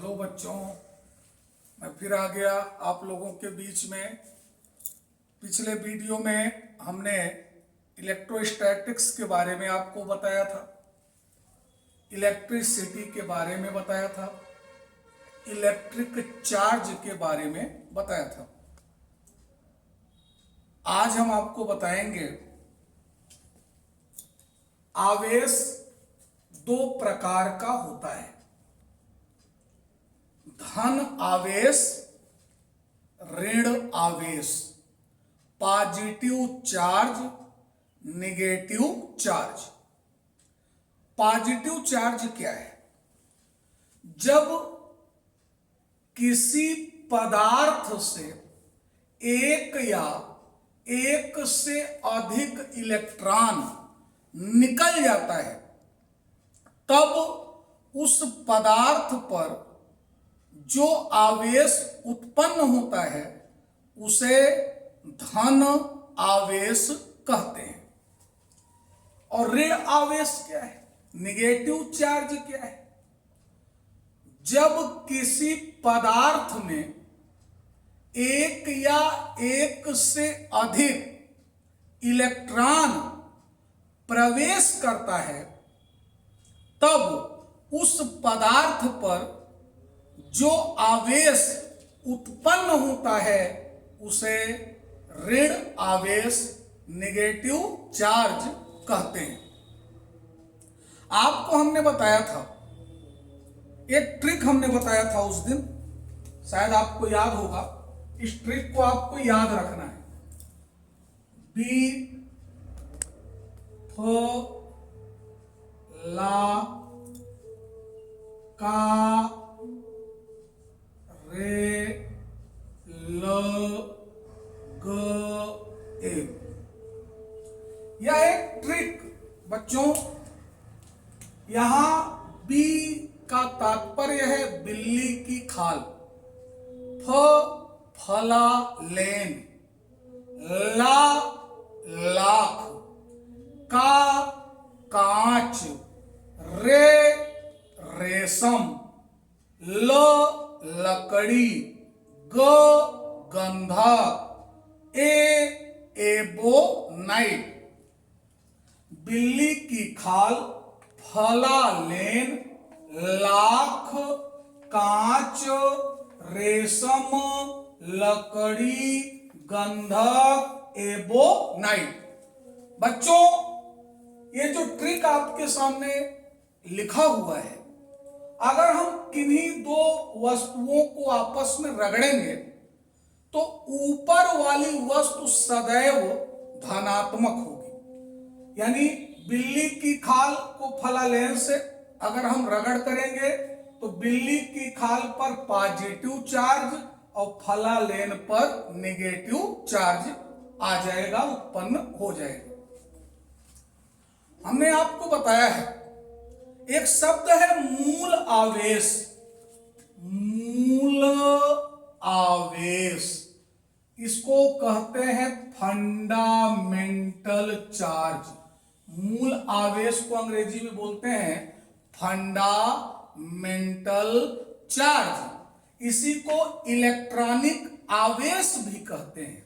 Hello बच्चों, मैं फिर आ गया आप लोगों के बीच में। पिछले वीडियो में हमने इलेक्ट्रोस्टैटिक्स के बारे में आपको बताया था, इलेक्ट्रिसिटी के बारे में बताया था, इलेक्ट्रिक चार्ज के बारे में बताया था। आज हम आपको बताएंगे आवेश दो प्रकार का होता है, धन आवेश, ऋण आवेश, positive charge, negative charge. Positive charge क्या है? जब किसी पदार्थ से एक या एक से अधिक इलेक्ट्रॉन निकल जाता है, तब उस पदार्थ पर जो आवेश उत्पन्न होता है उसे धन आवेश कहते हैं। और ऋण आवेश क्या है? नेगेटिव चार्ज क्या है? जब किसी पदार्थ में एक या एक से अधिक इलेक्ट्रॉन प्रवेश करता है, तब उस पदार्थ पर जो आवेश उत्पन्न होता है उसे ऋण आवेश, नेगेटिव चार्ज कहते हैं। आपको हमने बताया था, एक ट्रिक हमने बताया था उस दिन, शायद आपको याद होगा। इस ट्रिक को आपको याद रखना है। बी ला का रे ल ग ए। यह एक ट्रिक बच्चों, यहां बी का तात्पर्य है बिल्ली की खाल, फला लेन, ला लाख, का कांच, रे रेशम, ल लकड़ी, ग गंधा, एबोनाइट। बिल्ली की खाल, फला लेन, लाख, कांच, रेशम, लकड़ी, गंधक, एबोनाइट। बच्चों, ये जो ट्रिक आपके सामने लिखा हुआ है, अगर हम किन्हीं दो वस्तुओं को आपस में रगड़ेंगे तो ऊपर वाली वस्तु सदैव धनात्मक होगी। यानी बिल्ली की खाल को फलालेन से अगर हम रगड़ करेंगे तो बिल्ली की खाल पर पॉजिटिव चार्ज और फलालेन पर नेगेटिव चार्ज आ जाएगा, उत्पन्न हो जाएगा। हमने आपको बताया है, एक शब्द है मूल आवेश। मूल आवेश, इसको कहते हैं फंडामेंटल चार्ज। मूल आवेश को अंग्रेजी में बोलते हैं फंडामेंटल चार्ज। इसी को इलेक्ट्रॉनिक आवेश भी कहते हैं,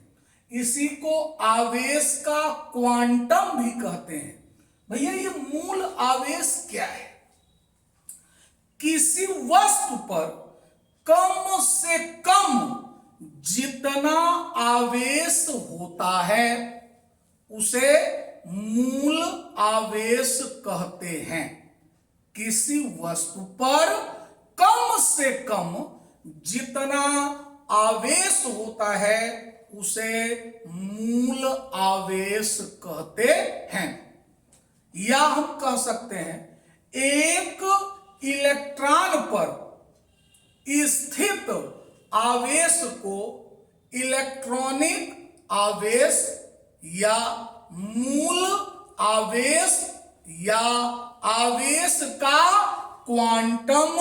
इसी को आवेश का क्वांटम भी कहते हैं। भैया, ये मूल आवेश क्या है? किसी वस्तु पर कम से कम जितना आवेश होता है उसे मूल आवेश कहते हैं। किसी वस्तु पर कम से कम जितना आवेश होता है उसे मूल आवेश कहते हैं। या हम कह सकते हैं, एक इलेक्ट्रॉन पर स्थित आवेश को इलेक्ट्रॉनिक आवेश या मूल आवेश या आवेश का क्वांटम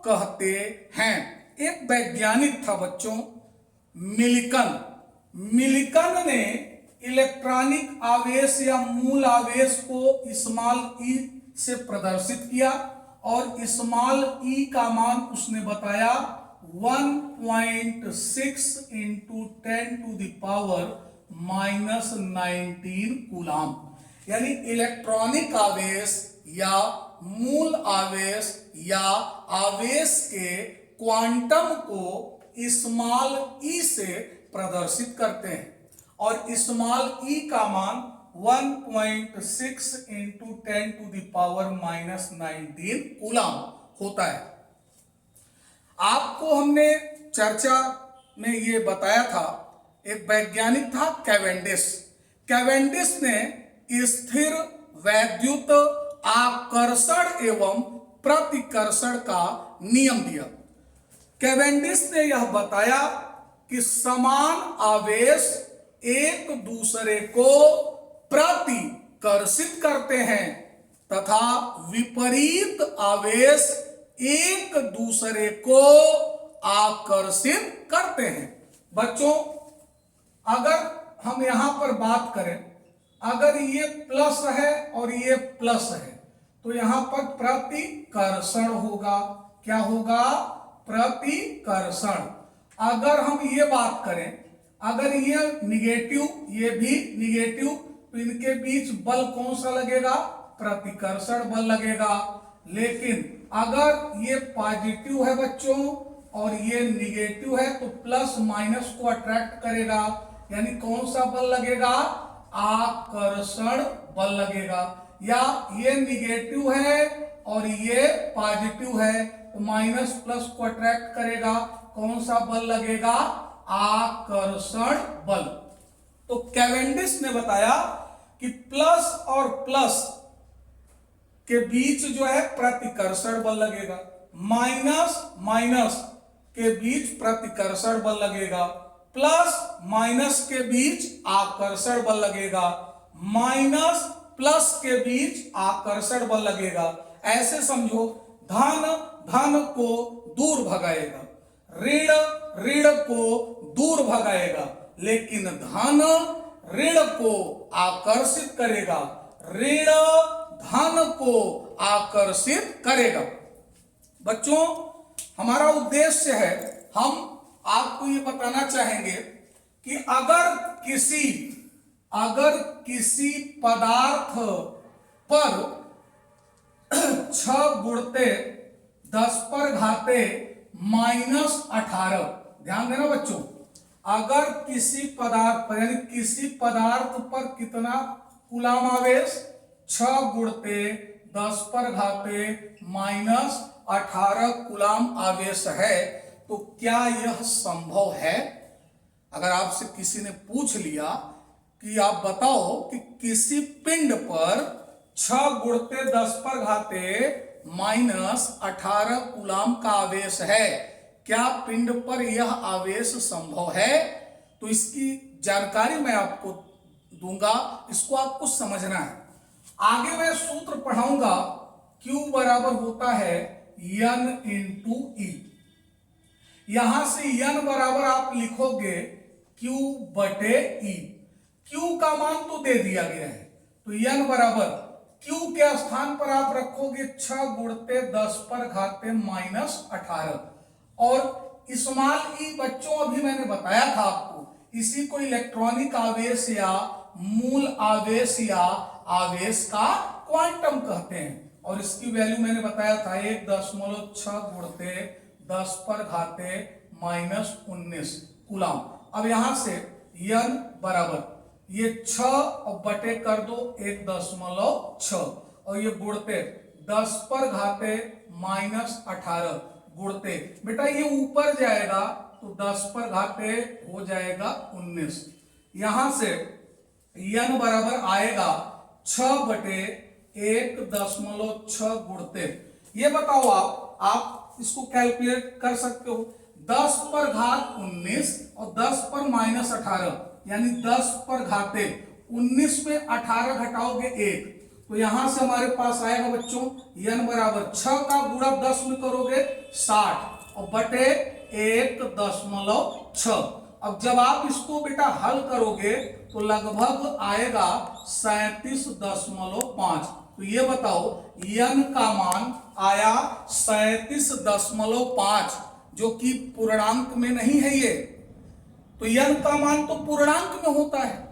कहते हैं। एक वैज्ञानिक था बच्चों, मिलिकन ने इलेक्ट्रॉनिक आवेश या मूल आवेश को स्मॉल ई से प्रदर्शित किया और स्मॉल ई का मान उसने बताया 1.6 इंटू 10⁻⁻⁹ कूलाम। यानी इलेक्ट्रॉनिक आवेश या मूल आवेश या आवेश के क्वांटम को स्मॉल ई से प्रदर्शित करते हैं और स्मॉल ई का मान 1.6 इंटू 10⁻⁻⁹ कूलाम होता है। आपको हमने चर्चा में ये बताया था, एक वैज्ञानिक था कैवेंडिश। कैवेंडिश ने स्थिर वैद्युत आकर्षण एवं प्रतिकर्षण का नियम दिया। कैवेंडिश ने यह बताया कि समान आवेश एक दूसरे को प्रतिकर्षित करते हैं तथा विपरीत आवेश एक दूसरे को आकर्षित करते हैं। बच्चों, अगर हम यहां पर बात करें, अगर ये प्लस है और ये प्लस है तो यहां पर प्रतिकर्षण होगा। क्या होगा? प्रतिकर्षण। अगर हम ये बात करें, अगर ये निगेटिव, ये भी निगेटिव, तो इनके बीच बल कौन सा लगेगा? प्रतिकर्षण बल लगेगा। लेकिन अगर ये पॉजिटिव है बच्चों और ये निगेटिव है तो प्लस माइनस को अट्रैक्ट करेगा, यानी कौन सा बल लगेगा? आकर्षण बल लगेगा। या ये निगेटिव है और ये पॉजिटिव है तो माइनस प्लस को अट्रैक्ट करेगा, कौन सा बल लगेगा? आकर्षण बल। तो कैवेंडिश ने बताया कि प्लस और प्लस के बीच जो है प्रतिकर्षण बल लगेगा, माइनस माइनस के बीच प्रतिकर्षण बल लगेगा, प्लस माइनस के बीच आकर्षण बल लगेगा, माइनस प्लस के बीच आकर्षण बल लगेगा। ऐसे समझो, धन धन को दूर भगाएगा, ऋण ऋण को दूर भगाएगा, लेकिन धन ऋण को आकर्षित करेगा, ऋण धन को आकर्षित करेगा। बच्चों, हमारा उद्देश्य है, हम आपको ये बताना चाहेंगे कि अगर किसी पदार्थ पर 6 गुणते 10⁻⁻⁻18, ध्यान देना बच्चों, अगर किसी पदार्थ पर, यानी किसी पदार्थ पर कितना कूलाम आवेश? 6 गुणते 10⁻⁻18 कूलाम आवेश है। तो क्या यह संभव है? अगर आपसे किसी ने पूछ लिया कि आप बताओ कि किसी पिंड पर 6 गुणते 10⁻⁻18 कूलाम का आवेश है, क्या पिंड पर यह आवेश संभव है? तो इसकी जानकारी मैं आपको दूंगा, इसको आपको समझना है। आगे मैं सूत्र पढ़ाऊंगा, Q बराबर होता है N इंटू ई। यहां से N बराबर आप लिखोगे Q बटे ई। Q का मान तो दे दिया गया है, तो N बराबर Q के स्थान पर आप रखोगे 6 गुणते 10⁻⁻18 और स्मॉल ई बच्चों अभी मैंने बताया था आपको, इसी को इलेक्ट्रॉनिक आवेश या मूल आवेश या आवेश का क्वांटम कहते हैं। और इसकी वैल्यू मैंने बताया था 1.6 गुणते 10⁻⁻19 कूलाम। अब यहां से N बराबर ये 6 और बटे कर दो 1.6 और ये गुणते 10⁻⁻18 गुणते, बेटा ये ऊपर जाएगा तो 10 हो जाएगा 19। यहां से N बराबर आएगा 6 बटे 1.6 गुणते। ये बताओ आप इसको कैलकुलेट कर सकते हो, 10⁻19 और 10⁻−18 यानी 10⁻19 में 18 घटाओगे 1, तो यहां से हमारे पास आएगा बच्चों N बराबर 6 का गुणा 10 में करोगे 60 और बटे 1.6। अब जब आप इसको बेटा हल करोगे तो लगभग आएगा 37.5। तो ये बताओ n का मान आया 37.5, जो कि पूर्णांक में नहीं है ये। तो n का मान तो पूर्णांक में होता है।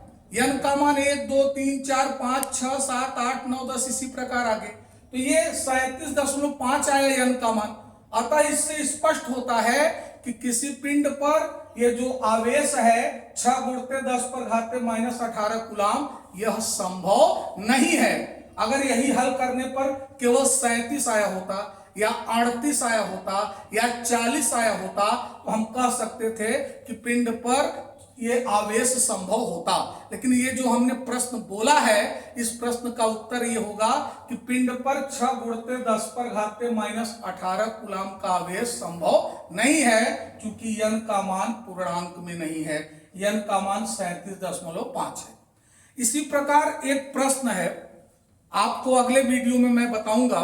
n का मान 1 2 3 4 5 6 7 8 9 10 इसी प्रकार आगे। तो ये 37.5 आया n का मान। अतः इससे स्पष्ट होता है कि किसी पिंड पर ये जो आवेश है 6 गुणित 10 पर घाते -18 कूलाम, यह संभव नहीं है। अगर यही हल करने पर केवल 37 आया होता या 38 आया होता या 40 आया होता तो हम कह सकते थे कि पिंड पर ये आवेश संभव होता। लेकिन ये जो हमने प्रश्न बोला है, इस प्रश्न का उत्तर ये होगा कि पिंड पर 6 गुणित 10 पर घाते -18 कूलाम का आवेश संभव नहीं है, क्योंकि n का मान पूर्णांक में नहीं है। n का मान 37.5 है। इसी प्रकार एक प्रश्न है, आपको अगले वीडियो में मैं बताऊंगा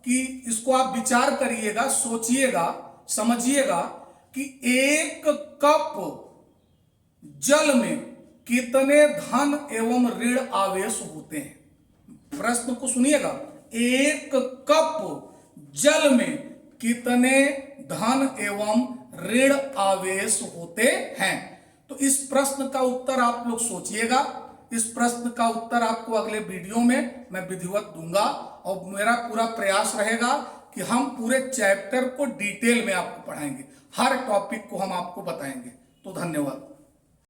कि इसको आप विचार करिएगा, सोचिएगा, समझिएगा कि 1 कप जल में कितने धन एवं ऋण आवेश होते हैं। प्रश्न को सुनिएगा, 1 कप जल में कितने धन एवं ऋण आवेश होते हैं। तो इस प्रश्न का उत्तर आप लोग सोचिएगा। इस प्रश्न का उत्तर आपको अगले वीडियो में मैं विधिवत दूंगा, और मेरा पूरा प्रयास रहेगा कि हम पूरे चैप्टर को डिटेल में आपको पढ़ाएंगे, हर टॉपिक को हम आपको बताएंगे। तो धन्यवाद।